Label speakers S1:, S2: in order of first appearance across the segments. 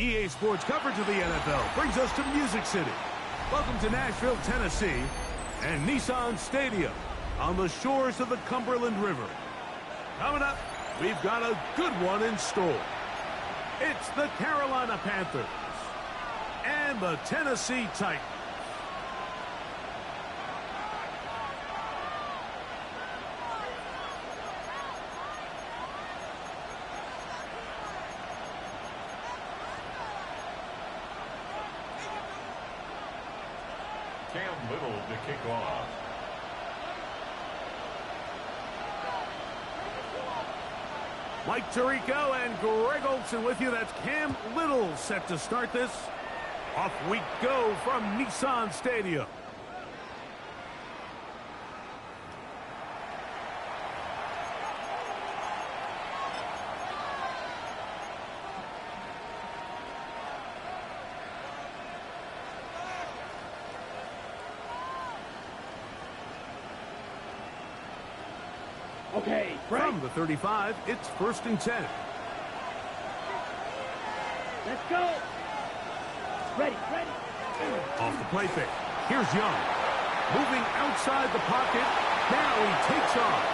S1: EA Sports coverage of the NFL brings us to Music City. Welcome to Nashville, Tennessee, and Nissan Stadium on the shores of the Cumberland River. Coming up, we've got a good one in store. It's the Carolina Panthers and the Tennessee Titans.
S2: Little to kick off.
S1: Mike Tirico and Greg Olson with you. That's Cam Little set to start this. Off we go from Nissan Stadium.
S3: Okay,
S1: from the 35, it's 1st and 10.
S3: Let's go. Ready.
S1: Off the play fake. Here's Young. Moving outside the pocket. Now he takes off.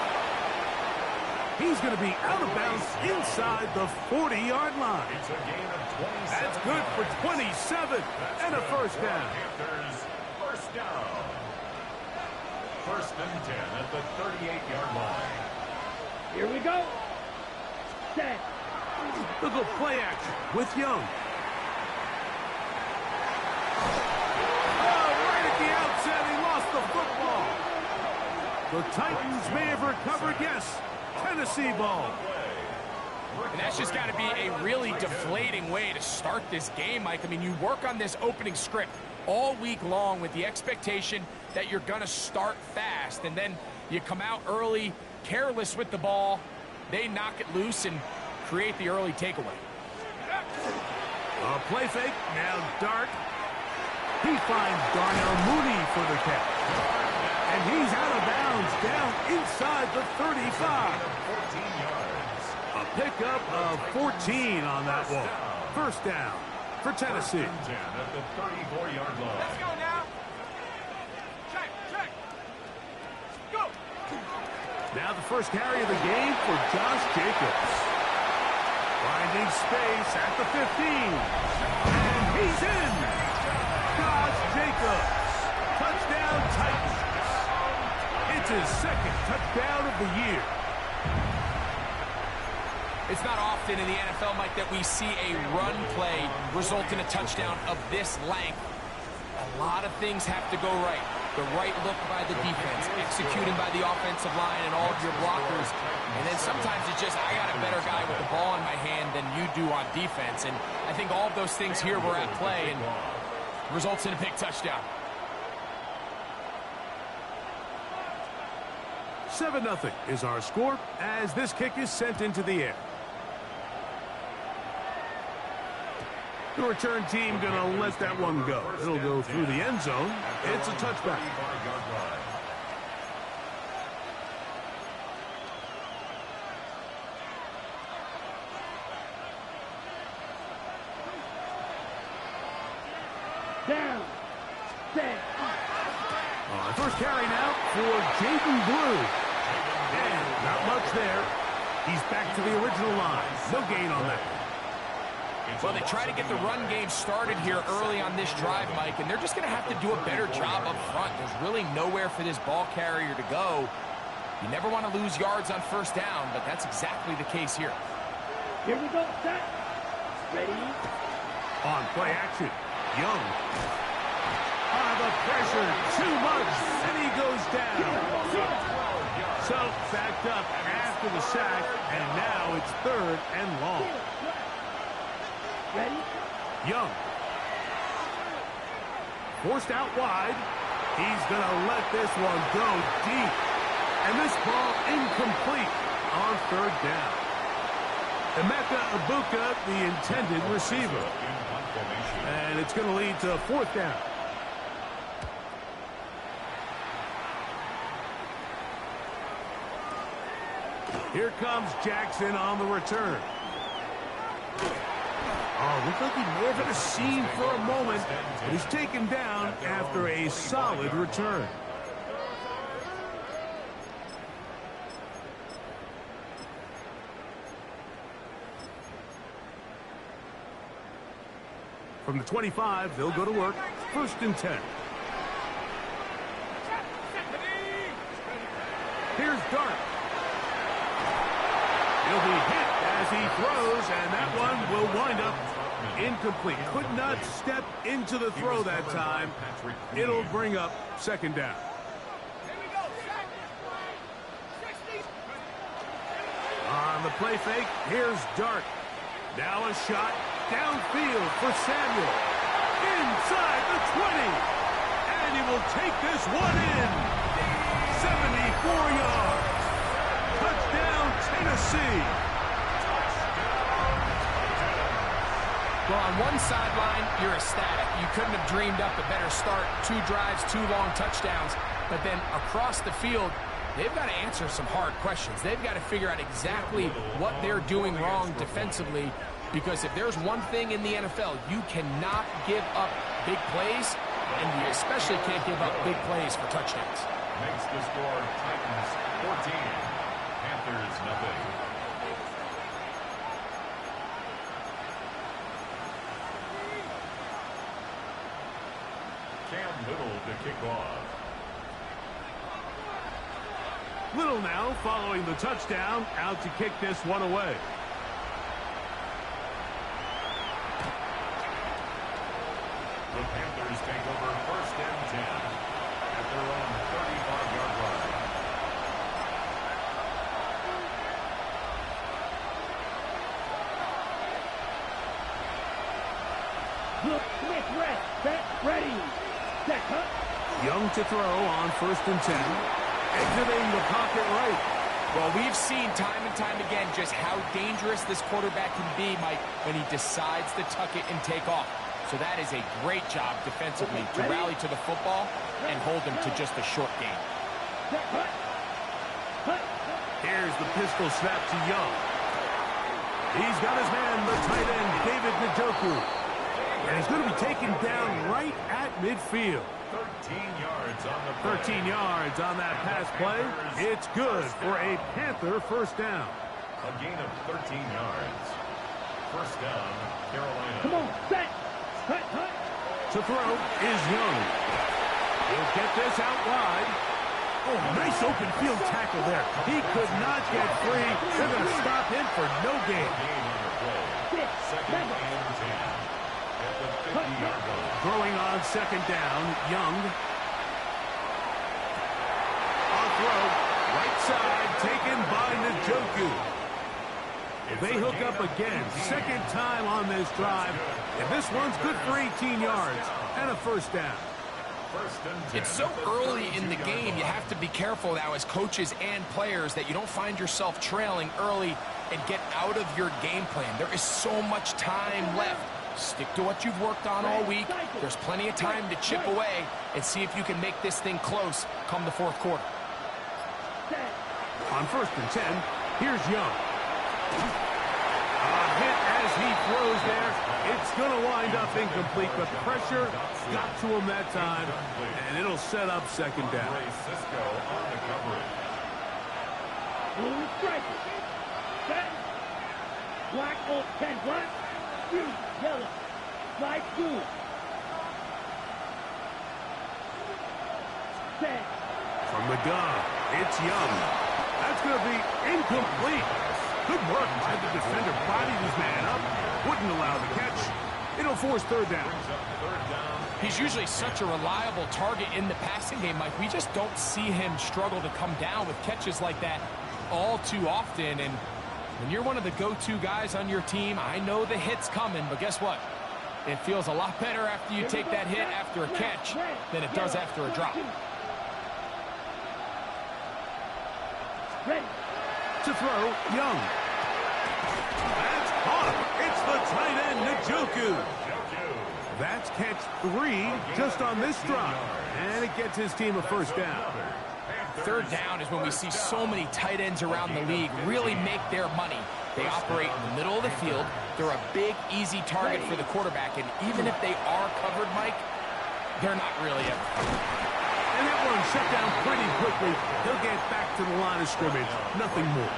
S1: He's going to be out of bounds inside the 40-yard line.
S2: It's a gain of 27.
S1: That's good for 27 and a first down.
S2: Panthers, first down. 1st and 10 at the 38-yard line.
S3: Here we go. Set.
S1: Look at play action with Young. Oh, right at the outset, he lost the football. The Titans may have recovered, yes. Tennessee ball.
S4: And that's just got to be a really deflating way to start this game, Mike. I mean, you work on this opening script all week long with the expectation that you're going to start fast, and then you come out early, careless with the ball. They knock it loose and create the early takeaway.
S1: A play fake, now Dart. He finds Darnell Mooney for the catch. And he's out of bounds, down inside the 35.
S2: 14 yards.
S1: A pickup of 14 on that one. First down for Tennessee.
S2: 10 at the 34-yard line.
S4: Let's go now. Check. Go.
S1: Now the first carry of the game for Josh Jacobs. Finding space at the 15. And he's in. Josh Jacobs. Touchdown Titans. It's his second touchdown of the year.
S4: It's not often in the NFL, Mike, that we see a run play result in a touchdown of this length. A lot of things have to go right. The right look by the defense, executing by the offensive line and all of your blockers. And then sometimes it's just, I got a better guy with the ball in my hand than you do on defense. And I think all of those things here were at play and results in a big touchdown.
S1: 7-0 is our score as this kick is sent into the air. The return team going to let that one go. It'll go through the end zone. It's a touchback.
S3: Down. Set.
S1: First carry now for Javon Blue. And not much there. He's back to the original line. No gain on that.
S4: Well, they try to get the run game started here early on this drive, Mike, and they're just going to have to do a better job up front. There's really nowhere for this ball carrier to go. You never want to lose yards on first down, but that's exactly the case here.
S3: Here we go, set. Ready.
S1: On play action, Young. The pressure, too much, and he goes down. So, backed up after the sack, and now it's 3rd and long.
S3: Ready?
S1: Young. Forced out wide. He's going to let this one go deep. And this ball incomplete on 3rd down. Emeka Ibuka, the intended receiver. And it's going to lead to 4th down. Here comes Jackson on the return. Oh, looked like he may have hit a seam for a moment, but he's taken down after a solid return. From the 25, they'll go to work. 1st and 10. Here's Dart. He'll be hit as he throws, and that one will wind up incomplete. Could not step into the throw that time. It'll bring up 2nd down. On the play fake, here's Dart. Now a shot downfield for Samuel. Inside the 20. And he will take this one in. 74 yards. Touchdown, Tennessee.
S4: Well, on one sideline, you're ecstatic. You couldn't have dreamed up a better start. 2 drives, 2 long touchdowns. But then across the field, they've got to answer some hard questions. They've got to figure out exactly what they're doing wrong defensively, because if there's one thing in the NFL, you cannot give up big plays, and you especially can't give up big plays for touchdowns.
S2: Makes the score Titans 14, Panthers nothing. Cam Little to kick off.
S1: Little now following the touchdown, out to kick this one away.
S2: The Panthers take over 1st and 10 at their own 35-yard line.
S3: Look, Smith, rest, set, ready, set, cut.
S1: Young to throw on 1st and 10. Exiting the pocket right.
S4: Well, we've seen time and time again just how dangerous this quarterback can be, Mike, when he decides to tuck it and take off. So that is a great job defensively to rally to the football and hold him to just a short game.
S1: Here's the pistol snap to Young. He's got his man, the tight end, David Njoku. And he's going to be taken down right at midfield.
S2: 13 yards on the play.
S1: 13 yards on that pass play. It's good for a Panther 1st down.
S2: A gain of 13 yards. 1st down, Carolina.
S3: Come on, set, cut, cut.
S1: To throw is Young. He'll get this out wide. Oh, nice open field tackle there. He could not get free. They're going to stop him for no gain.
S2: Gain on the play. 2nd and 10 at the 50-yard line.
S1: Throwing on 2nd down, Young. On throw, right side, taken by Njoku. They hook up again, 2nd time on this drive, and this one's good for 18 yards and a 1st down.
S4: It's so early in the game, you have to be careful now as coaches and players that you don't find yourself trailing early and get out of your game plan. There is so much time left. Stick to what you've worked on all week. There's plenty of time to chip away and see if you can make this thing close come the 4th quarter.
S1: On 1st and 10, here's Young. A hit as he throws there. It's going to wind up incomplete, but pressure got to him that time, and it'll set up 2nd down.
S2: Cisco on the coverage.
S3: Blue strike, set, black, 10, black, green, yellow, slide, blue. Set.
S1: From the gun, it's Young. That's going to be incomplete. Good work by the defender. Bodied his man up. Wouldn't allow the catch. It'll force 3rd down.
S4: He's usually such a reliable target in the passing game, Mike. We just don't see him struggle to come down with catches like that all too often. And when you're one of the go-to guys on your team, I know the hit's coming, but guess what? It feels a lot better after you take that hit after a catch than it does after a drop.
S3: Ready.
S1: To throw, Young. That's caught. It's the tight end, Njoku. That's catch 3 just on this drive. And it gets his team a 1st down.
S4: Third down is when we see so many tight ends around the league really make their money. They operate in the middle of the field. They're a big, easy target for the quarterback, and even if they are covered, Mike, they're not really ever covered.
S1: And that one shut down pretty quickly. He'll get back to the line of scrimmage. Nothing more.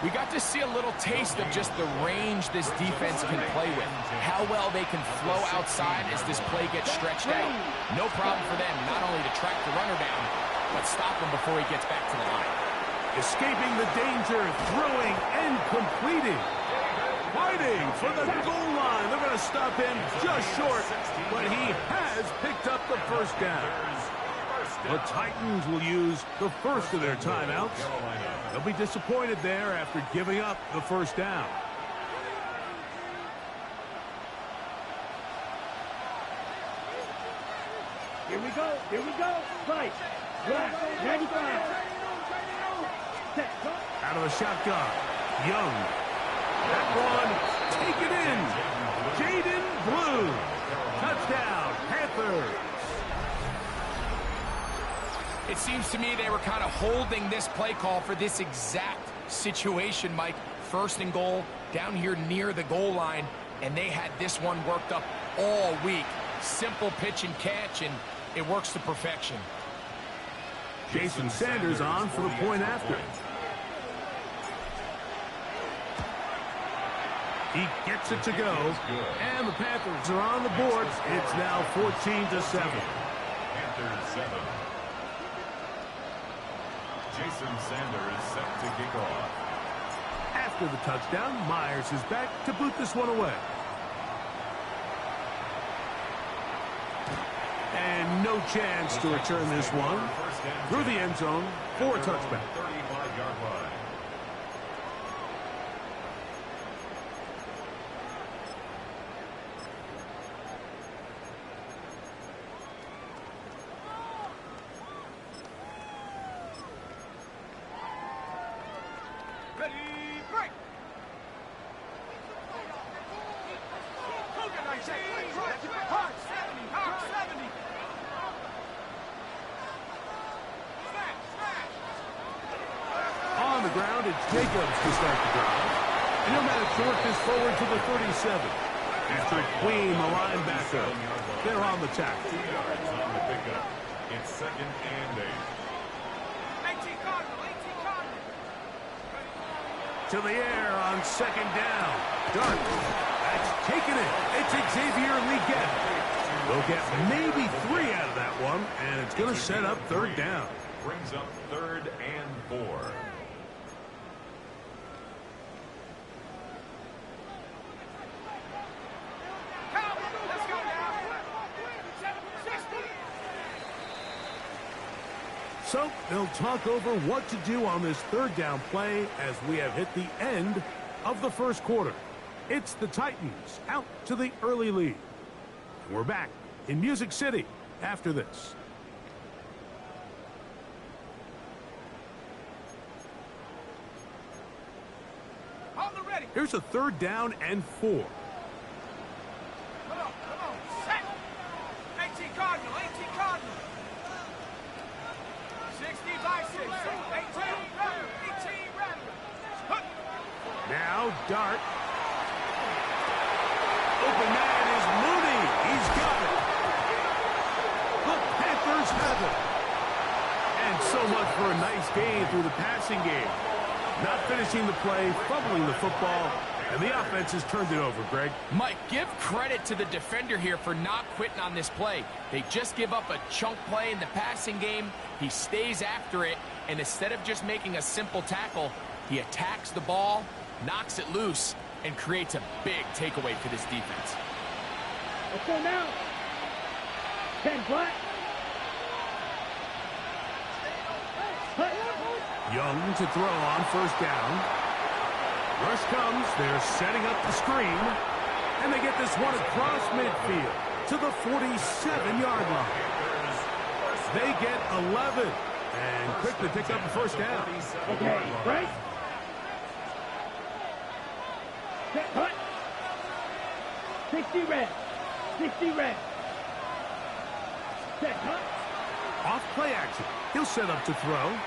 S4: We got to see a little taste of just the range this defense can play with. How well they can flow outside as this play gets stretched out. No problem for them not only to track the runner down, but stop him before he gets back to the line.
S1: Escaping the danger, throwing and completing. Fighting for the goal line. They're going to stop him just short, but he has picked up the first down. The Titans will use the first of their timeouts. They'll be disappointed there after giving up the first down.
S3: Here we go. Here we go. Right. Left. 95. Set.
S1: Out of the shotgun. Young. That one. Take it in. Jaden Blue. Touchdown. Panthers.
S4: It seems to me they were kind of holding this play call for this exact situation, Mike. First and goal, down here near the goal line, and they had this one worked up all week. Simple pitch and catch, and it works to perfection.
S1: Jason Sanders on for the point after. He gets it to go, and the Panthers are on the board. It's now 14-7.
S2: Panthers 7. Jason Sanders set to kick off.
S1: After the touchdown, Myers is back to boot this one away. And no chance to return this one. Through the end zone for a touchback.
S2: 35-yard line.
S1: On the ground, it's Jacobs to start the drive. And he'll manage to work this forward to the 37. After Queen, the linebacker, they're on the tackle.
S2: 2 yards on the pickup. It's second and 8.
S1: To the air on second down. Dart. That's taken it. It's Xavier Leggett. They'll get maybe 3 out of that one, and it's going to set up third down.
S2: Brings up 3rd and 4.
S1: So they'll talk over what to do on this third down play as we have hit the end of the first quarter. It's the Titans out to the early lead. We're back in Music City after this. Here's a third down and 4.
S5: Come on. Set. 18 Cardinal. 60 by 6. 18 rather.
S1: Now Dart. Open man is Mooney. He's got it. The Panthers have it. And so much for a nice gain through the passing game. Not finishing the play, fumbling the football, and the offense has turned it over, Greg.
S4: Mike, give credit to the defender here for not quitting on this play. They just give up a chunk play in the passing game. He stays after it, and instead of just making a simple tackle, he attacks the ball, knocks it loose, and creates a big takeaway for this defense.
S3: Let's go now. 10 black.
S1: Young to throw on first down. Rush comes. They're setting up the screen. And they get this one across midfield to the 47-yard line. They get 11. And quickly pick up the first down.
S3: Okay, right. Set, cut. 60 red. 60 red. Set, cut.
S1: Off play action. He'll set up to throw.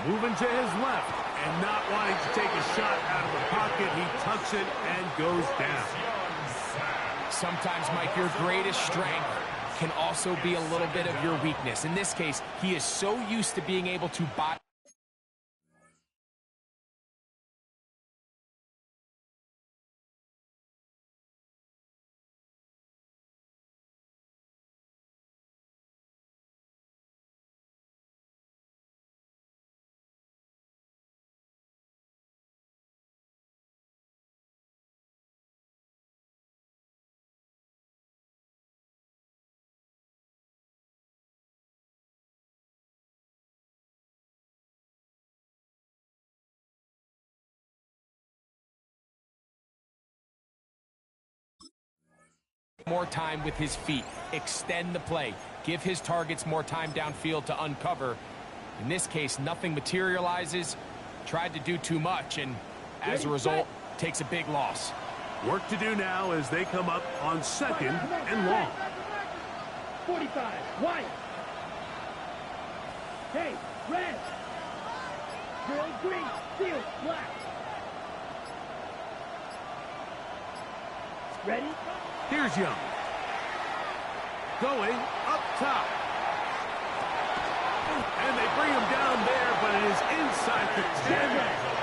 S1: Moving to his left. And not wanting to take a shot out of the pocket, he tucks it and goes down.
S4: Sometimes, Mike, your greatest strength can also be a little bit of your weakness. In this case, he is so used to being able to buy. More time with his feet, extend the play, give his targets more time downfield to uncover. In this case, nothing materializes, tried to do too much, and as a result, takes a big loss.
S1: Work to do now as they come up on second and long.
S3: 45, white. Hey, red. Drill green, field black. Ready?
S1: Here's Young. Going up top. And they bring him down there, but it is inside the 10.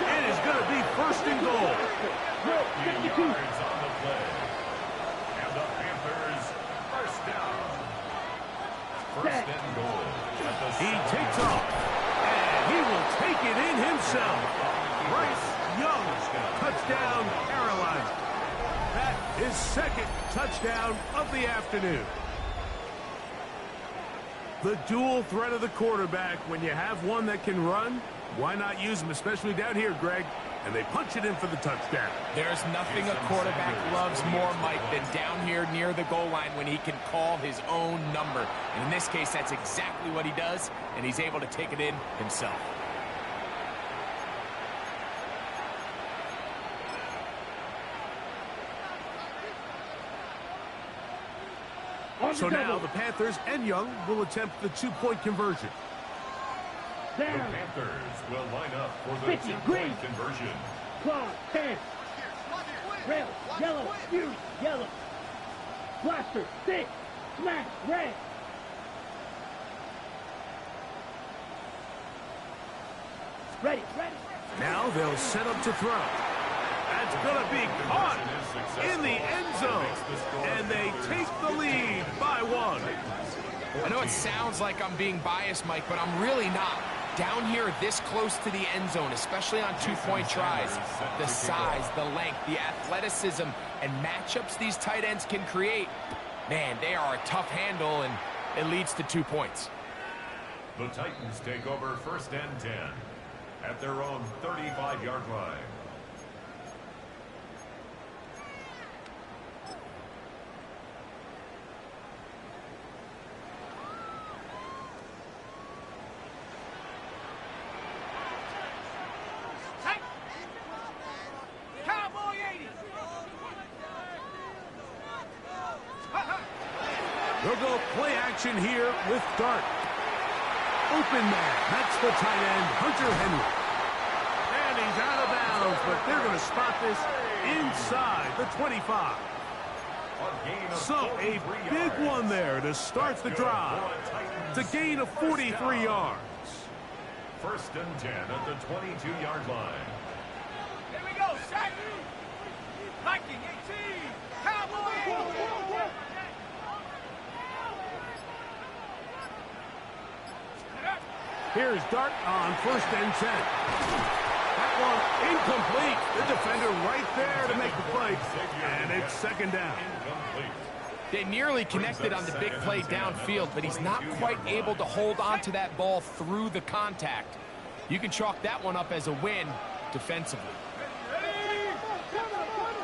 S1: It is going to be first and goal.
S2: 50 yards on the play. And the Panthers first down. First and goal.
S1: He takes off. And he will take it in himself. Bryce Young, touchdown, Carolina. That is second touchdown of the afternoon. The dual threat of the quarterback. When you have one that can run, why not use him, especially down here, Greg? And they punch it in for the touchdown.
S4: There's nothing a quarterback loves more, Mike, than down here near the goal line when he can call his own number. And in this case, that's exactly what he does, and he's able to take it in himself.
S1: So now the Panthers and Young will attempt the two-point conversion.
S2: The Panthers will line up for the two-point conversion.
S3: Claw, 10. Red, yellow, fuse, yellow. Blaster, 6. Smash, red. Ready, ready.
S1: Now they'll set up to throw. That's going to be caught in the end zone. And they take the lead by 1.
S4: I know it sounds like I'm being biased, Mike, but I'm really not. Down here this close to the end zone, especially on two-point tries, the size, the length, the athleticism, and matchups these tight ends can create, man, they are a tough handle, and it leads to 2 points.
S2: The Titans take over first and 10 at their own 35-yard line.
S1: They'll go play action here with Dart. Open man. That's the tight end, Hunter Henry. And he's out of bounds, but they're going to spot this inside the 25. So a big one there to start the drive. To gain of 43 yards.
S2: First and 10 at the 22-yard line.
S5: Here we go, set. Viking 18. Cowboy 18.
S1: Here's Dart on first and 10. That one incomplete. The defender right there to make the play. And it's second down.
S4: They nearly connected on the big play downfield, but he's not quite able to hold on to that ball through the contact. You can chalk that one up as a win defensively.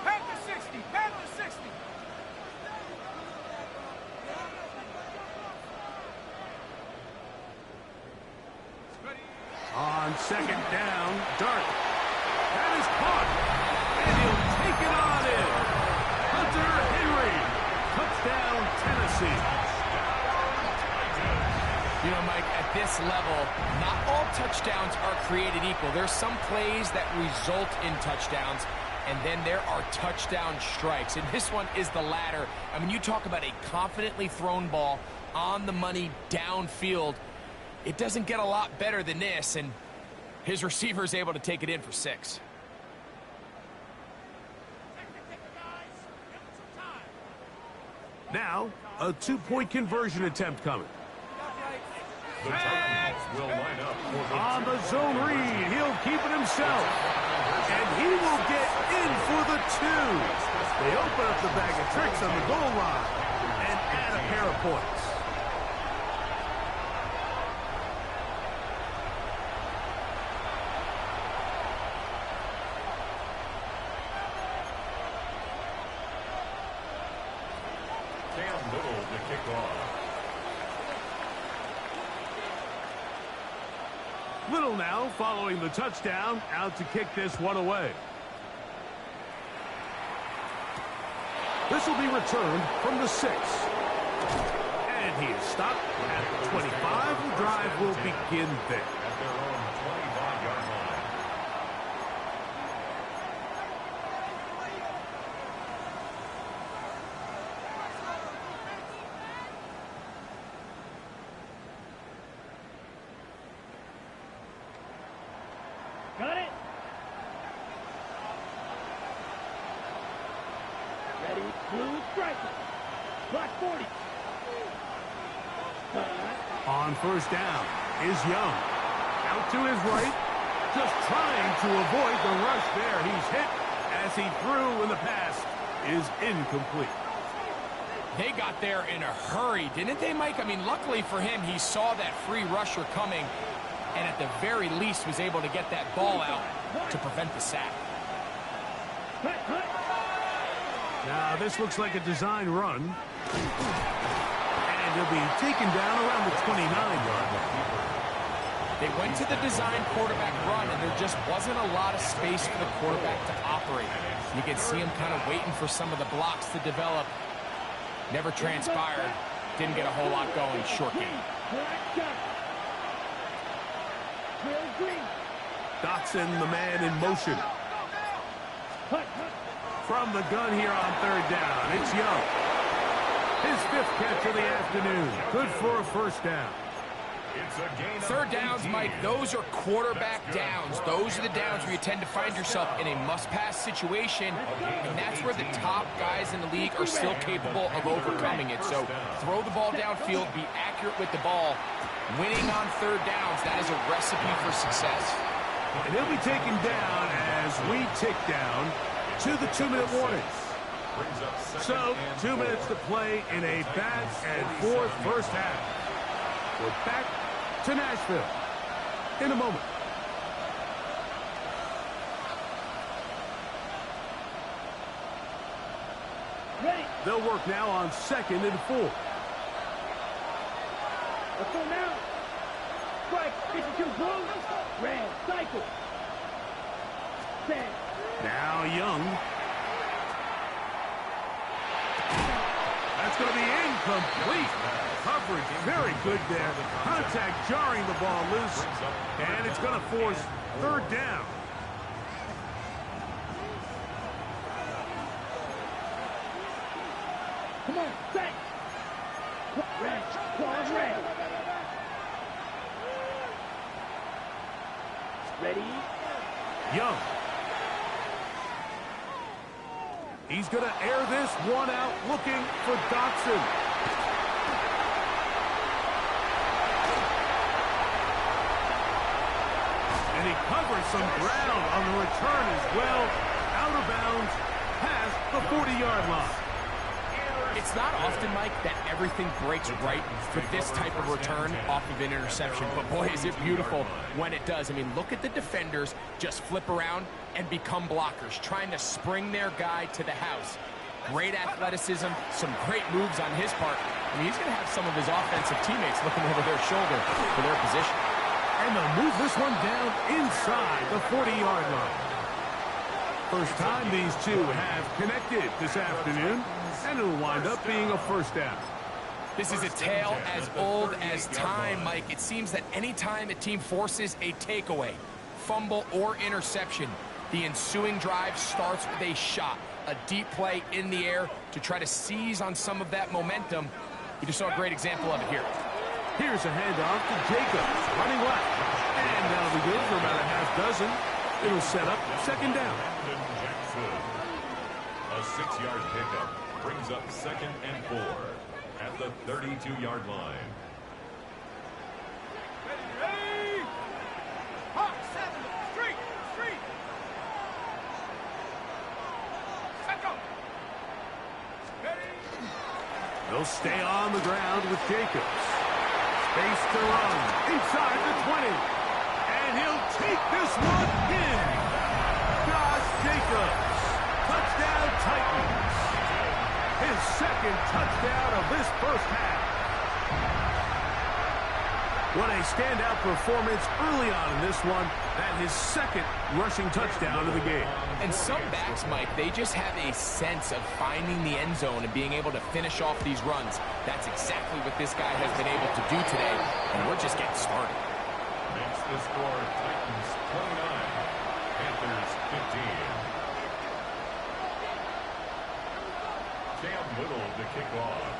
S5: Panthers 60. Panthers 60.
S1: On second down, Dart. That is caught. And he'll take it on in. Hunter Henry. Touchdown, Tennessee.
S4: this level, not all touchdowns are created equal. There's some plays that result in touchdowns, and then there are touchdown strikes. And this one is the latter. I mean, you talk about a confidently thrown ball on the money downfield. It doesn't get a lot better than this, and his receiver is able to take it in for 6.
S1: Now, a 2-point conversion attempt coming.
S2: The Titans will line up for the
S1: On the zone read, he'll keep it himself. And he will get in for the 2. They open up the bag of tricks on the goal line and add a pair of points.
S2: Cam Little to kick off.
S1: Little now following the touchdown, out to kick this one away. This will be returned from the 6. And he is stopped at the 25. The drive will begin there.
S2: At their own 25-yard line.
S3: Got it. Ready, blue striker. Block 40.
S1: On first down is Young. Out to his right. Just trying to avoid the rush there. He's hit as he threw, and the pass is incomplete.
S4: They got there in a hurry, didn't they, Mike? I mean, luckily for him, he saw that free rusher coming, and at the very least was able to get that ball out to prevent the sack.
S1: Now, this looks like a design run. And he'll be taken down around the 29-yard line.
S4: They went to the design quarterback run, and there just wasn't a lot of space for the quarterback to operate. You can see him kind of waiting for some of the blocks to develop. Never transpired. Didn't get a whole lot going. Short game.
S1: Dotson, the man in motion. From the gun here on third down, it's Young. His 5th catch of the afternoon. Good for a first down.
S2: It's a gain of
S4: Third downs,
S2: 18.
S4: Mike, those are quarterback downs. Those are the downs where you tend to find yourself in a must-pass situation, and that's where the top guys in the league are still capable of overcoming it. So throw the ball downfield, be accurate with the ball. Winning on third downs, that is a recipe for success.
S1: And he'll be taken down as we tick down to the 2-minute warning.
S2: Brings up second
S1: So,
S2: and
S1: 2 minutes to play in a back-and-forth first half. We're back to Nashville in a moment.
S3: Ready.
S1: They'll work now on 2nd and 4.
S3: Let's go now. Strike. 52 blue. Red. Cycle. Set.
S1: Now Young. That's going to be incomplete. Coverage very good there. Contact jarring the ball loose. And it's going to force third down.
S3: Come on. Set. Red. Claws red. Ready.
S1: Young. He's going to air this one out, looking for Dotson. And he covers some ground on the return as well. Out of bounds, past the 40-yard line.
S4: It's not often, Mike, that everything breaks right for this type of return off of an interception. But, boy, is it beautiful when it does. I mean, look at the defenders just flip around and become blockers, trying to spring their guy to the house. Great athleticism, some great moves on his part. I mean, he's going to have some of his offensive teammates looking over their shoulder for their position.
S1: And they'll move this one down inside the 40-yard line. First time these two have connected this afternoon, and it'll wind up being a first down.
S4: This is a tale as old as time, Mike. It seems that anytime a team forces a takeaway, fumble, or interception, the ensuing drive starts with a shot, a deep play in the air to try to seize on some of that momentum. We just saw a great example of it here.
S1: Here's a handoff to Jacobs, running left. And that'll be good for about a half dozen. It'll set up second down.
S2: A 6-yard pickup brings up 2nd and 4 at the 32-yard line.
S5: Ready? Hot, 7, street. Set go. Ready?
S1: They'll stay on the ground with Jacobs. Space to run inside the 20. And he'll take this one in. Josh Jacobs. Touchdown Titans. His 2nd touchdown of this first half. What a standout performance early on in this one. That his 2nd rushing touchdown of the game.
S4: And some backs, Mike, they just have a sense of finding the end zone and being able to finish off these runs. That's exactly what this guy has been able to do today, and we're just getting started.
S2: Makes the score Titans 29, Panthers 15. Cam Little to kick off.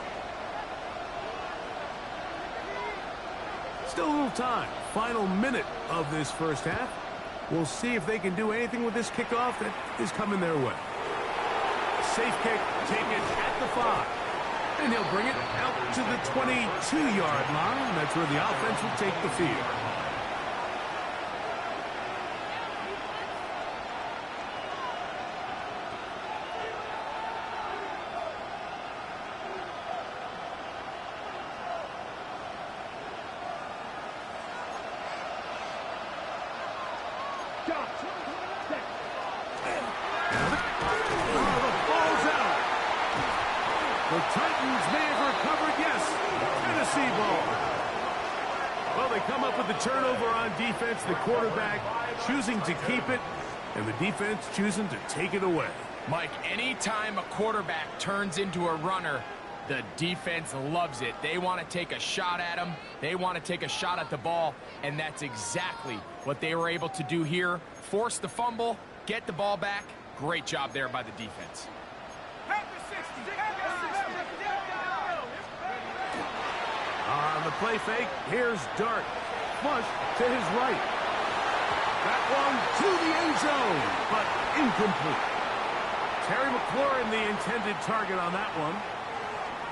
S1: Still a little time. Final minute of this first half. We'll see if they can do anything with this kickoff that is coming their way. Safe kick taken at the 5. And he'll bring it out to the 22-yard line. That's where the offense will take the field. The Titans may have recovered, yes. Tennessee ball. Well, they come up with the turnover on defense. The quarterback choosing to keep it, and the defense choosing to take it away.
S4: Mike, anytime a quarterback turns into a runner, the defense loves it. They want to take a shot at him. They want to take a shot at the ball, and that's exactly what they were able to do here. Force the fumble, get the ball back. Great job there by the defense.
S1: On the play fake, here's Dart. Flush to his right. That one to the end zone, but incomplete. Terry McLaurin, the intended target on that one.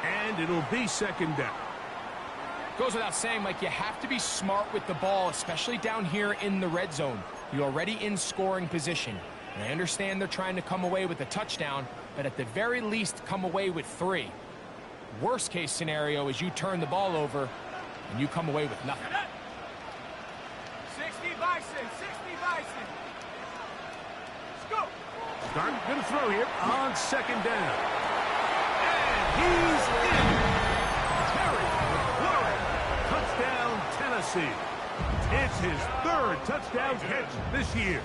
S1: And it'll be second down.
S4: Goes without saying, Mike, you have to be smart with the ball, especially down here in the red zone. You're already in scoring position. And I understand they're trying to come away with a touchdown, but at the very least, come away with 3. Worst case scenario is you turn the ball over and you come away with nothing.
S5: 60 Bison, 60 Bison. Let's go.
S1: Dart going to throw here on second down. And he's in. Terry McLaurin. Touchdown, Tennessee. It's his 3rd touchdown catch this year.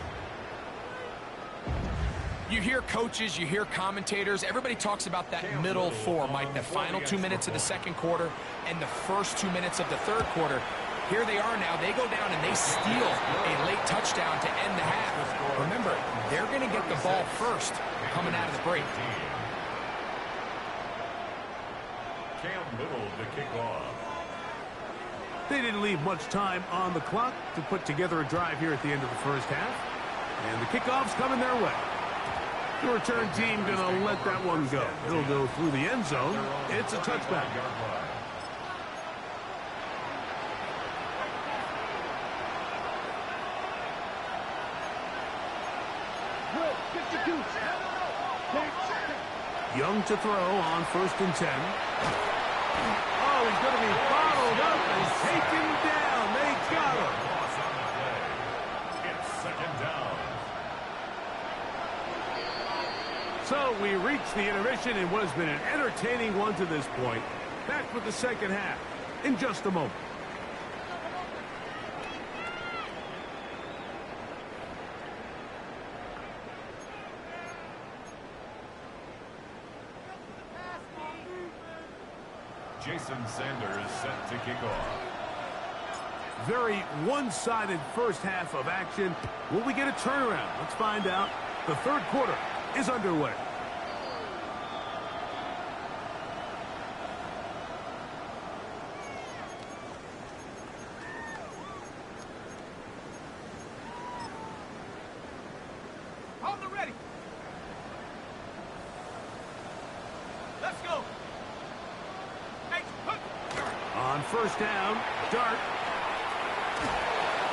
S4: You hear coaches, you hear commentators, everybody talks about that middle 4, Mike, the final 2 minutes of the second quarter and the first 2 minutes of the third quarter. Here they are now. They go down and they steal a late touchdown to end the half. Remember, they're going to get the ball first coming out of the break.
S2: Cam Little to kick off.
S1: They didn't leave much time on the clock to put together a drive here at the end of the first half. And the kickoff's coming their way. The return team going to let that one go. It'll go through the end zone. It's a touchback. Young to throw on 1st and 10. Oh, he's going to be bottled up and taken down. They got him.
S2: It's second down.
S1: So we reach the intermission in what has been an entertaining one to this point. Back with the second half in just a moment.
S2: Jason Sanders set to kick off.
S1: Very one-sided first half of action. Will we get a turnaround? Let's find out. The third quarter is underway.
S5: Hold the ready. Let's go.
S1: On first down, Dart.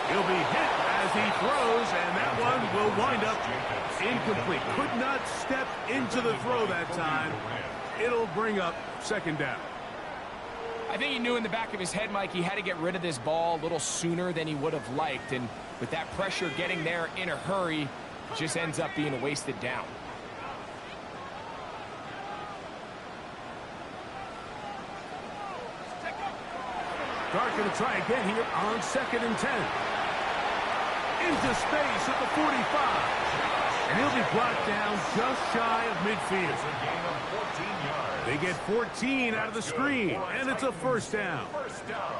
S1: He'll be hit as he throws, and that one will wind up incomplete. Could not step into the throw that time. It'll bring up second down.
S4: I think he knew in the back of his head, Mike, he had to get rid of this ball a little sooner than he would have liked. And with that pressure getting there in a hurry, it just ends up being a wasted down.
S1: Dart going to try again here on 2nd and 10. Into space at the 45. And he'll be brought down just shy of midfield.
S2: It's a gain of 14 yards.
S1: They get 14 out of the screen, and it's a first down.
S2: First down.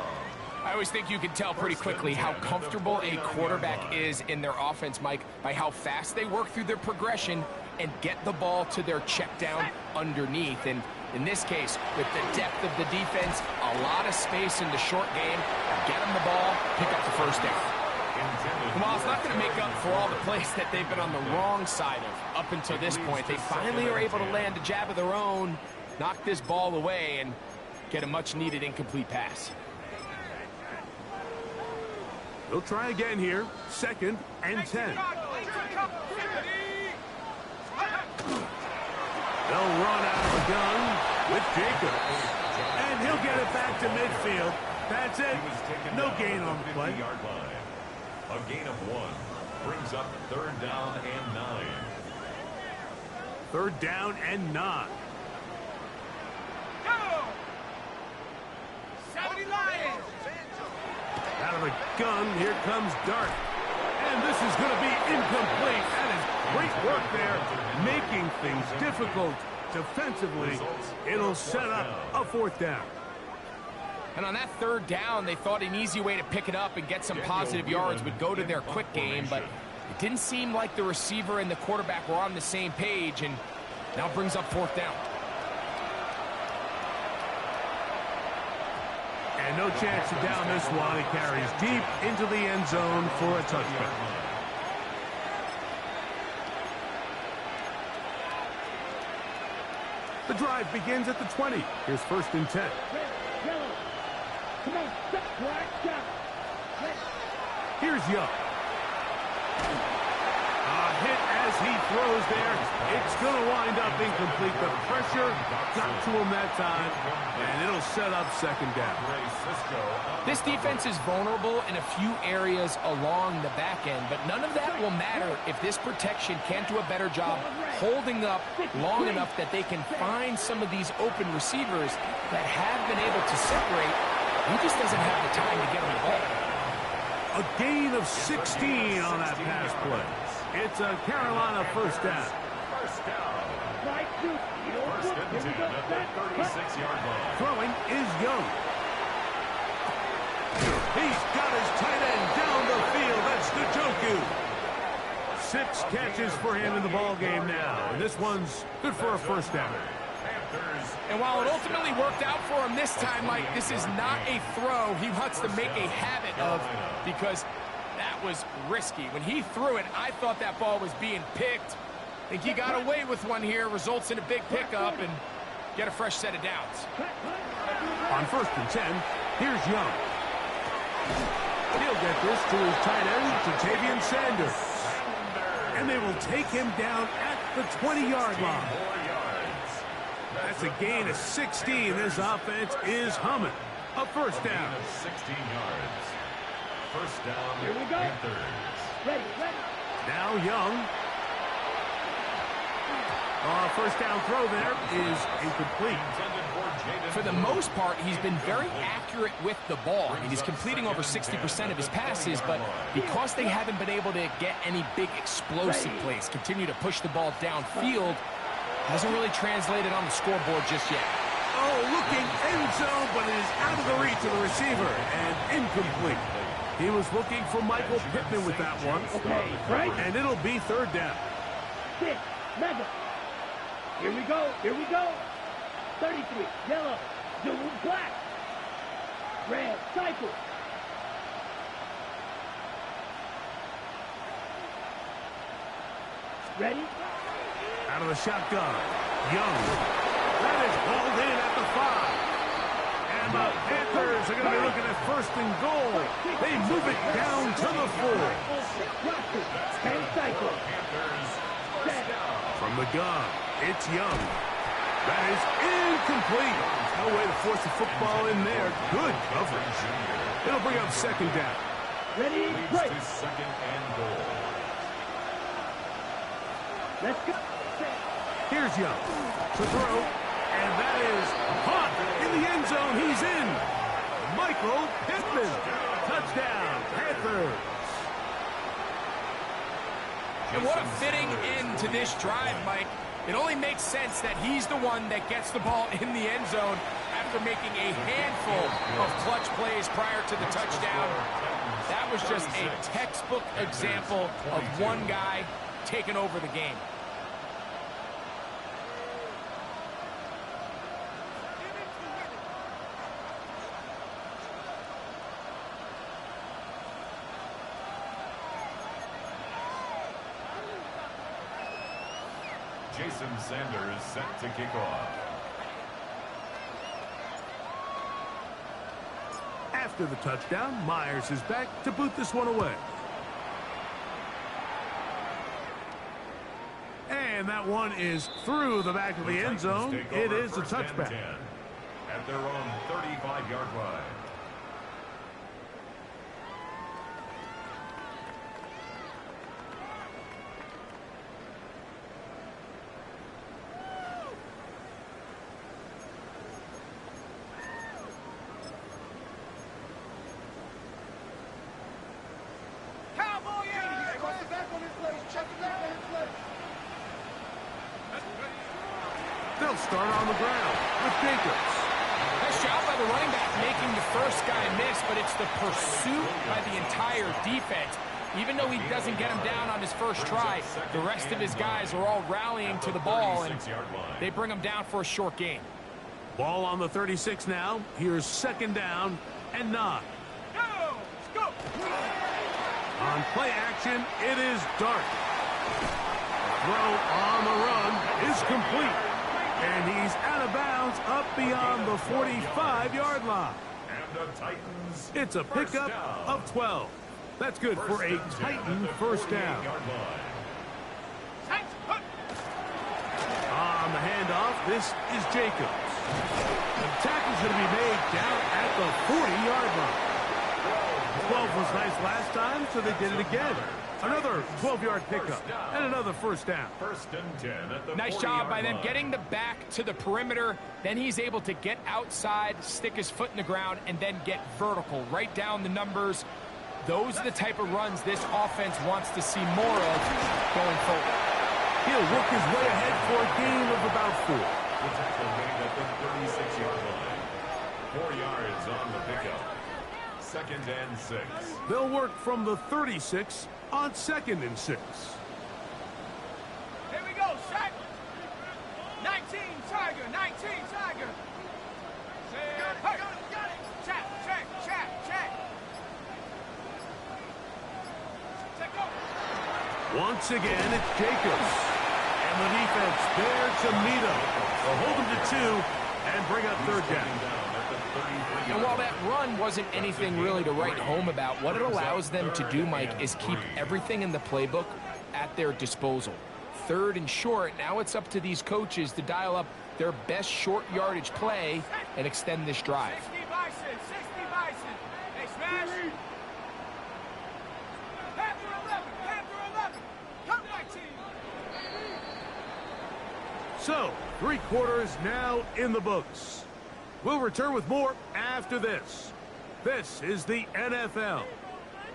S4: I always think you can tell pretty quickly how comfortable a quarterback is in their offense, Mike, by how fast they work through their progression and get the ball to their check down underneath. And in this case, with the depth of the defense, a lot of space in the short game, get them the ball, pick up the first down. And while it's not going to make up for all the plays that they've been on the wrong side of up until this point, they finally are able to land a jab of their own, knock this ball away, and get a much-needed incomplete pass.
S1: They'll try again here, 2nd and 10. They'll run out of the gun with Jacobs. And he'll get it back to midfield. That's it. No gain on the play.
S2: A gain of 1 brings up 3rd down and 9.
S1: 3rd down and 9.
S5: Go! 70 Lions!
S1: Out of the gun, here comes Dart. And this is going to be incomplete. That is great work there, making things difficult defensively. It'll set up a 4th down.
S4: And on that 3rd down, they thought an easy way to pick it up and get some positive yards would go to their quick game, but it didn't seem like the receiver and the quarterback were on the same page, and now brings up 4th down.
S1: And no chance to down this one. He carries deep into the end zone for a touchdown. The drive begins at the 20. Here's 1st and 10.
S3: Come on, step, black, step.
S1: Here's Young. A hit as he throws there. It's going to wind up incomplete. The pressure got to him that time, and it'll set up 2nd down.
S4: This defense is vulnerable in a few areas along the back end, but none of that will matter if this protection can't do a better job holding up long enough that they can find some of these open receivers that have been able to separate. He just doesn't have the time to get him the ball.
S1: A gain of 16 on that pass play. It's a Carolina 1st down.
S2: First down.
S3: Right, shoot.
S2: First and 10 at the 36-yard line.
S1: Throwing is Young. He's got his tight end down the field. That's Njoku. 6 catches for him in the ball game now. And this one's good for a 1st down.
S4: And while it ultimately worked out for him this time, Mike, this is not a throw he wants to make a habit of, because that was risky. When he threw it, I thought that ball was being picked. I think he got away with one here, results in a big pickup, and get a fresh set of downs.
S1: On 1st and 10, here's Young. He'll get this to his tight end, to Javon Sanders. And they will take him down at the 20-yard line. That's a gain of 16. This offense is humming. A 1st down.
S2: 16 yards. First down.
S3: Here we go.
S2: Panthers.
S3: Ready, ready.
S1: Now Young. 1st down throw there is incomplete.
S4: For the most part, he's been very accurate with the ball. I mean, he's completing over 60% of his passes, but because they haven't been able to get any big explosive plays, continue to push the ball downfield, hasn't really translated on the scoreboard just yet.
S1: throw, looking end zone, but it is out of the reach of the receiver and incomplete. He was looking for Michael Pittman with that one.
S3: Okay, right.
S1: And it'll be third down.
S3: 6, 7. Here we go. Here we go. 33, yellow. Blue, black. Red, cycle. Ready?
S1: Out of the shotgun. Young. That is hauled in at the 5. And the Panthers are going to be looking at first and goal. They move it down to the 4.
S3: And cycle.
S1: From the gun, it's Young. That is incomplete. No way to force the football in there. Good coverage. It'll bring up second down.
S3: Ready? Right.
S2: Second and goal.
S3: Let's go.
S1: Here's Young to throw, and that is caught in the end zone. He's in. Michael Pittman. Touchdown, Panthers.
S4: And what a fitting end to this drive, Mike. It only makes sense that he's the one that gets the ball in the end zone after making a handful of clutch plays prior to the touchdown. That was just a textbook example of one guy taking over the game.
S2: Jason Sanders set to kick off.
S1: After the touchdown, Myers is back to boot this one away. And that one is through the back of the end zone. It is a touchback.
S2: At their own 35-yard line.
S1: They'll start on the ground with Jacobs.
S4: Nice job by the running back making the first guy miss, but it's the pursuit by the entire defense. Even though he doesn't get him down on his first try, the rest of his guys are all rallying to the ball, and they bring him down for a short gain.
S1: Ball on the 36 now. Here's second down and 9.
S5: Go!
S1: On play action, it is Dart. Throw on the run is complete. And he's out of bounds up beyond the 45-yard line.
S2: And the Titans.
S1: It's a pickup of 12. That's good for a Titan first down. On the handoff, this is Jacobs. The tackle's going to be made down at the 40-yard line. 12 was nice last time, so they did it again. Another 12-yard pickup and another first down.
S2: First and 10 at the
S4: Nice job by them getting the back to the perimeter. Then he's able to get outside, stick his foot in the ground, and then get vertical. Right down the numbers. Those are the type of runs this offense wants to see more of going forward.
S1: He'll work his way ahead for a gain of about 4.
S2: The tackle made at the 36-yard line. 4 yards on the pickup. Second and 6.
S1: They'll work from the 36 on second and 6.
S5: Here we go, set. 19 Tiger, 19 Tiger. Hey. Check. Check go.
S1: Once again, it's Jacobs. And the defense there to meet him. They'll hold him to 2 and bring up third down.
S4: And while that run wasn't anything really to write home about, what it allows them to do, Mike, is keep everything in the playbook at their disposal. Third and short, now it's up to these coaches to dial up their best short yardage play and extend this drive.
S5: 60 Bison. Hey, smash. Panther 11. Come, my team.
S1: So, 3 quarters now in the books. We'll return with more after this. This is the NFL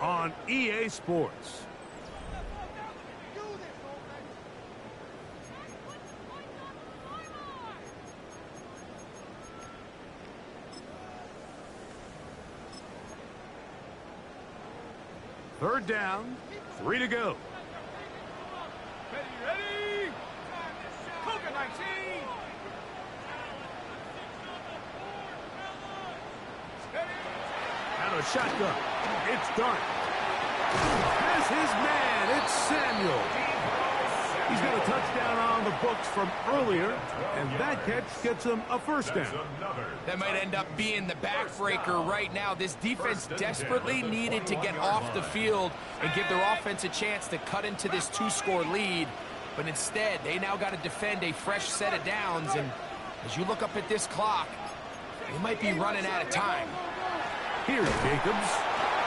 S1: on EA Sports. Third down, 3 to go.
S5: Ready? Coca 19.
S1: Out of shotgun. It's Dart. Has his man. It's Samuel. He's got a touchdown on the books from earlier, and that catch gets him a first down.
S4: That might end up being the backbreaker right now. This defense desperately needed to get off the field and give their offense a chance to cut into this 2-score lead. But instead, they now got to defend a fresh set of downs. And as you look up at this clock, they might be running out of time.
S1: Here's Jacobs.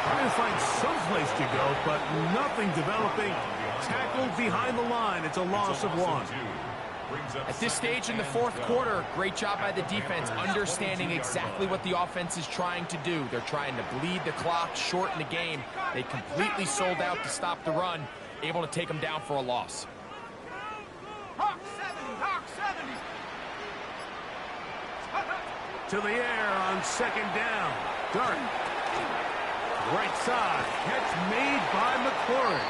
S1: Trying to find some place to go, but nothing developing. Tackled behind the line. It's a loss of 1.
S4: At this stage in the fourth quarter, great job by the defense, understanding exactly what the offense is trying to do. They're trying to bleed the clock, shorten the game. They completely sold out to stop the run, able to take them down for a loss.
S5: Hawk 70, Hawk 70.
S1: To the air on second down. Dart. Right side. Catch made by McLaurin.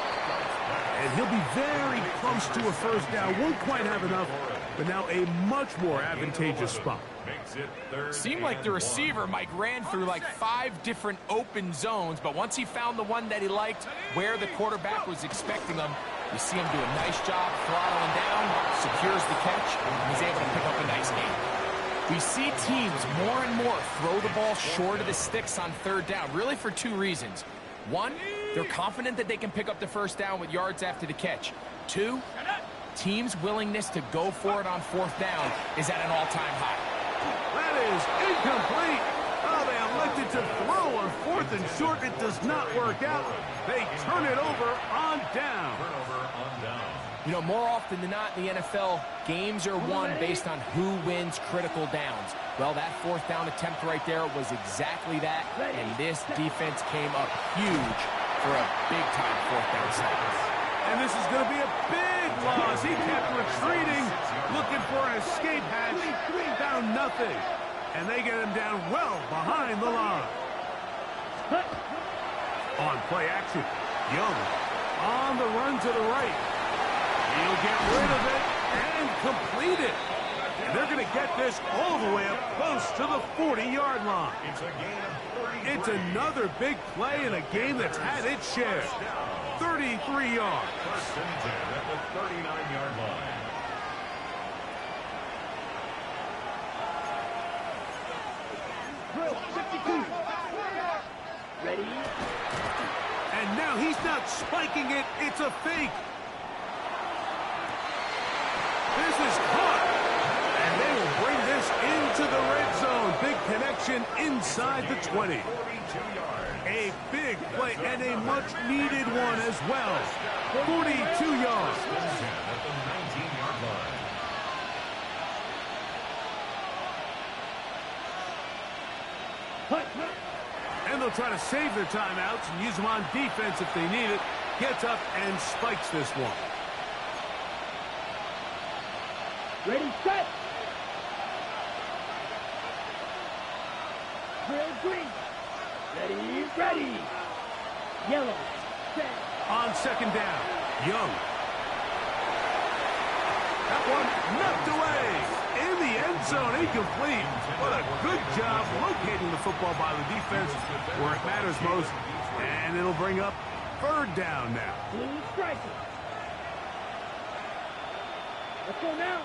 S1: And he'll be very close to a first down. Won't quite have enough, but now a much more advantageous spot.
S4: Seemed like the receiver, Mike, ran through like 5 different open zones, but once he found the one that he liked, where the quarterback was expecting him, you see him do a nice job throttling down, secures the catch, and he's able to pick up a nice gain. We see teams more and more throw the ball short of the sticks on third down, really for 2 reasons. 1, they're confident that they can pick up the first down with yards after the catch. 2, teams' willingness to go for it on fourth down is at an all-time high.
S1: That is incomplete. Oh, they elected to throw on 4th and short. It does not work out. They turn it over on down.
S4: You know, more often than not in the NFL, games are won based on who wins critical downs. Well, that fourth down attempt right there was exactly that, and this defense came up huge for a big-time fourth down stop.
S1: And this is going to be a big loss. He kept retreating, looking for an escape hatch. Found nothing. And they get him down well behind the line. On play action, Young on the run to the right. He'll get rid of it and complete it. And they're going to get this all the way up close to the 40-yard line. It's another big play in a game that's had its share. 33 yards.
S2: First and 10 at the 39-yard line.
S3: Drill 52. Ready?
S1: And now he's not spiking it. It's a fake. This is caught. And they will bring this into the red zone. Big connection inside the 20. A big play and a much-needed one as well. 42 yards.
S2: At the 19-yard line.
S1: And they'll try to save their timeouts and use them on defense if they need it. Gets up and spikes this one.
S3: Ready, set. Drill green. Ready. Yellow, set.
S1: On second down, Young. That one knocked away. In the end zone, incomplete. What a good job locating the football by the defense where it matters most. And it'll bring up third down now.
S3: Blue striker. Let's go now.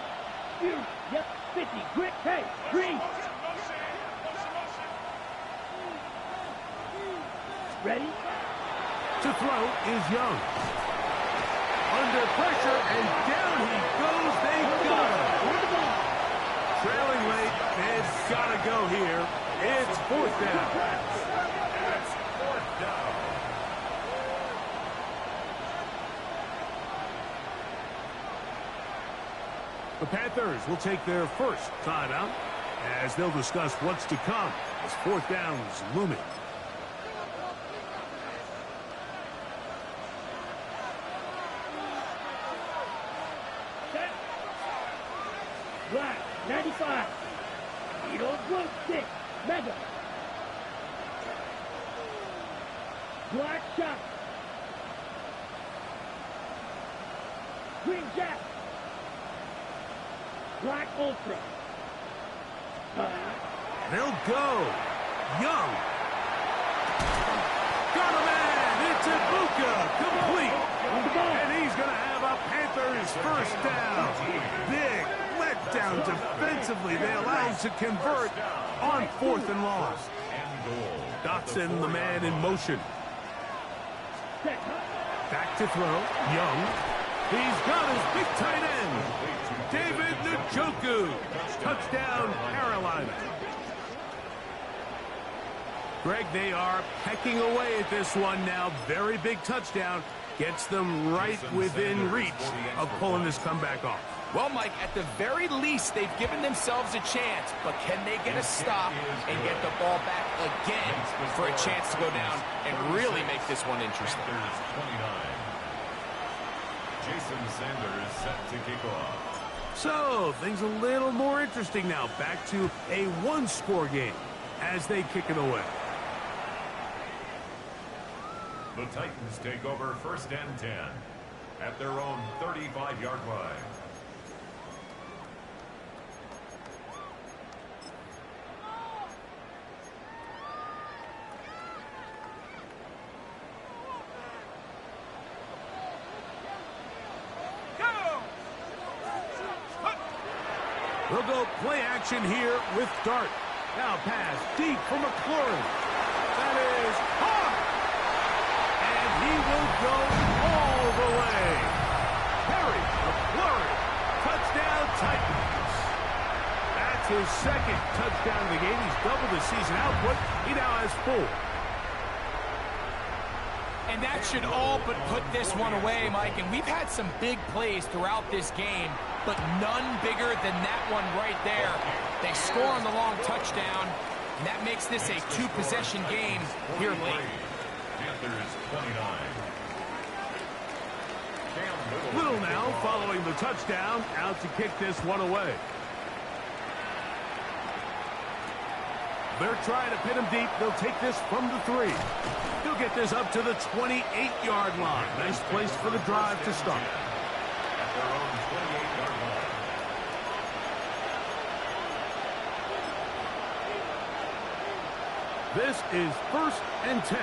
S3: Yep, 50. Quick, hey, green. Ready?
S1: To throw is Young. Under pressure, and down he goes. They got him. Trailing late, it's got to go here. It's fourth down.
S2: It's fourth down.
S1: The Panthers will take their first timeout as they'll discuss what's to come as fourth down is looming.
S3: Set. Black, 95. Eagle, blue, 6. Mega. Black shot. Green Jack. Black Ultra.
S1: They'll go. Young. Got a man. It's Ibuka. Complete. And he's going to have a Panthers first down. Big letdown defensively. They allow him to convert on 4th and long. Dotson, the man in motion. Back to throw. Young. He's got his big tight end. David Njoku. Touchdown, Carolina. Greg, they are pecking away at this one now. Very big touchdown. Gets them right within reach of pulling this comeback off.
S4: Well, Mike, at the very least, they've given themselves a chance. But can they get a stop and get the ball back again for a chance to go down and really make this one interesting?
S2: Jason Sanders set to kick off.
S1: So, things a little more interesting now. Back to a one-score game as they kick it away.
S2: The Titans take over 1st and 10 at their own 35-yard line.
S1: They'll go play action here with Dart. Now pass deep for McLaurin. That is hard. And he will go all the way. Harry McLaurin. Touchdown Titans. That's his 2nd touchdown of the game. He's doubled his season output. He now has 4.
S4: And that should all but put this one away, Mike. And we've had some big plays throughout this game, but none bigger than that one right there. They score on the long touchdown, and that makes this a 2-possession game here late.
S2: Panthers 29.
S1: Little now following the touchdown, out to kick this one away. They're trying to pin him deep. They'll take this from the 3. He'll get this up to the 28-yard line. Nice place for the drive to start.
S2: At their own 28-yard line.
S1: This is 1st and 10.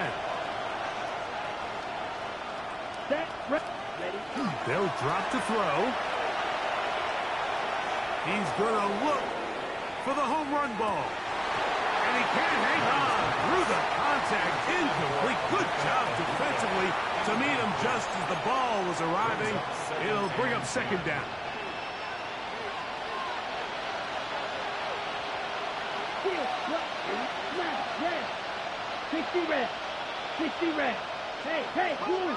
S1: They'll drop to throw. He's going to look for the home run ball. And he can't hang on through the contact. Incomplete. Good job defensively to meet him just as the ball was arriving. It'll bring up 2nd down.
S3: Red. 60 red. 60 red. Hey, blue.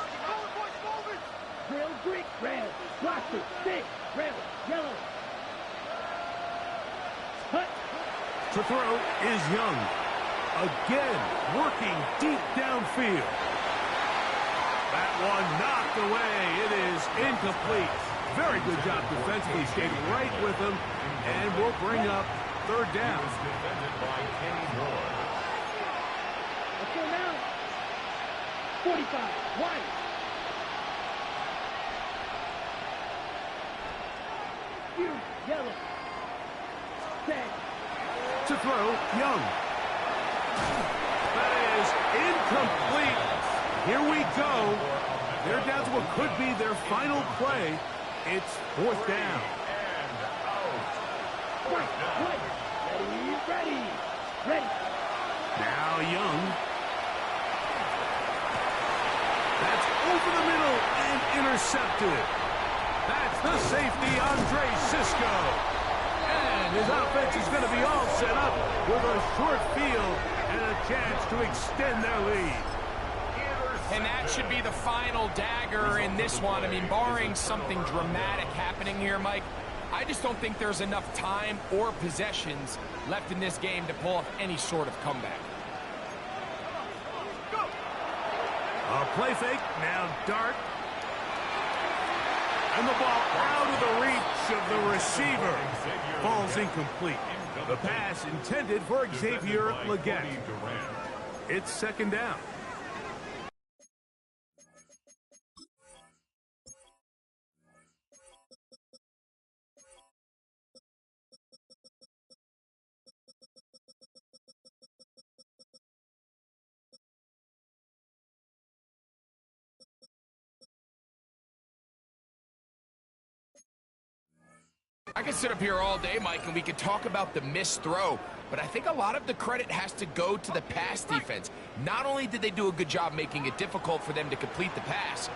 S3: Drill, Greek, red. Blaster, 6, red, yellow. Cut.
S1: To throw is Young. Again, working deep downfield. That one knocked away. It is incomplete. Very good job defensively. Stayed right with him. And we'll bring up 3rd down.
S2: Defended by Kenny Moore.
S3: Let's go now. 45, wide. Yellow. 10.
S1: To throw, Young. That is incomplete. Here we go. They're down to what could be their final play. It's 4th down.
S3: Ready.
S1: Now Young. That's over the middle and intercepted. That's the safety, Andre Sisco. And his offense is going to be all set up with a short field and a chance to extend their lead.
S4: And that should be the final dagger in this one. I mean, barring something dramatic happening here, Mike, I just don't think there's enough time or possessions left in this game to pull off any sort of comeback.
S1: A play fake, now Dart. And the ball out of the reach of the receiver. Ball's incomplete. The pass intended for Xavier Legette. It's 2nd down.
S4: I could sit up here all day, Mike, and we could talk about the missed throw, but I think a lot of the credit has to go to the pass defense. Not only did they do a good job making it difficult for them to complete the pass,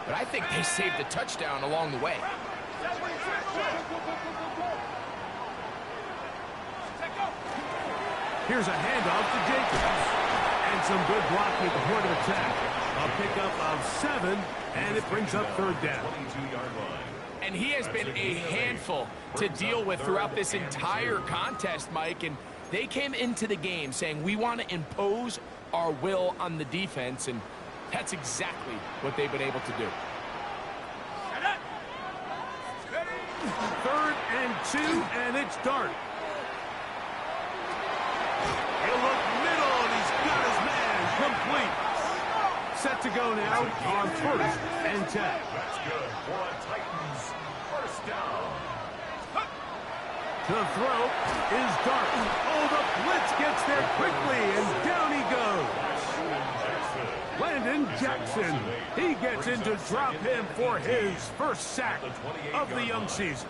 S4: but I think they saved the touchdown along the way.
S1: Here's a handoff to Jacobs. And some good blocking at the point of attack. A pickup of 7, and it brings up third down.
S4: And he has been a handful to deal with throughout this entire contest, Mike. And they came into the game saying, we want to impose our will on the defense. And that's exactly what they've been able to do.
S1: 3rd and 2, and it's Dart. He'll look middle, and he's got his man complete. Set to go now on 1st and 10.
S2: That's good for a Titans first down.
S1: The throw is Dart. Oh, the blitz gets there quickly, and down he goes. Landon Jackson. He gets in to drop him for his first sack of the young season.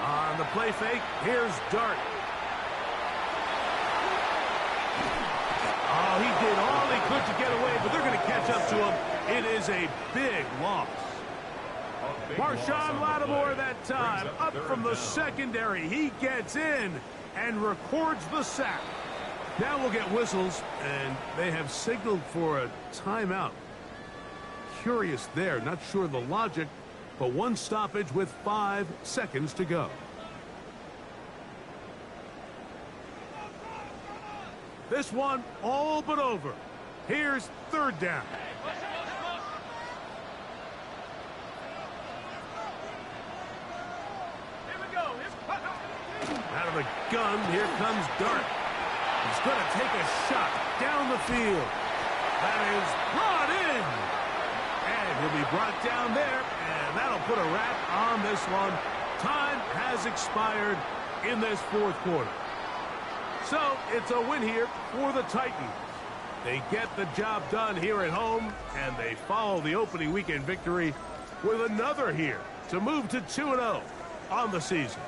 S1: On the play fake, here's Dart. Oh, he did all he could to get away, but they're going to catch up to him. It is a big loss. Marshawn Lattimore that time, up from the secondary. He gets in and records the sack. Now we'll get whistles, and they have signaled for a timeout. Curious there, not sure the logic, but one stoppage with 5 seconds to go. This one all but over. Here's 3rd down. Out of the gun, here comes Dart. He's going to take a shot down the field. That is brought in. And he'll be brought down there, and that'll put a wrap on this one. Time has expired in this 4th quarter. So it's a win here for the Titans. They get the job done here at home, and they follow the opening weekend victory with another here to move to 2-0 on the season.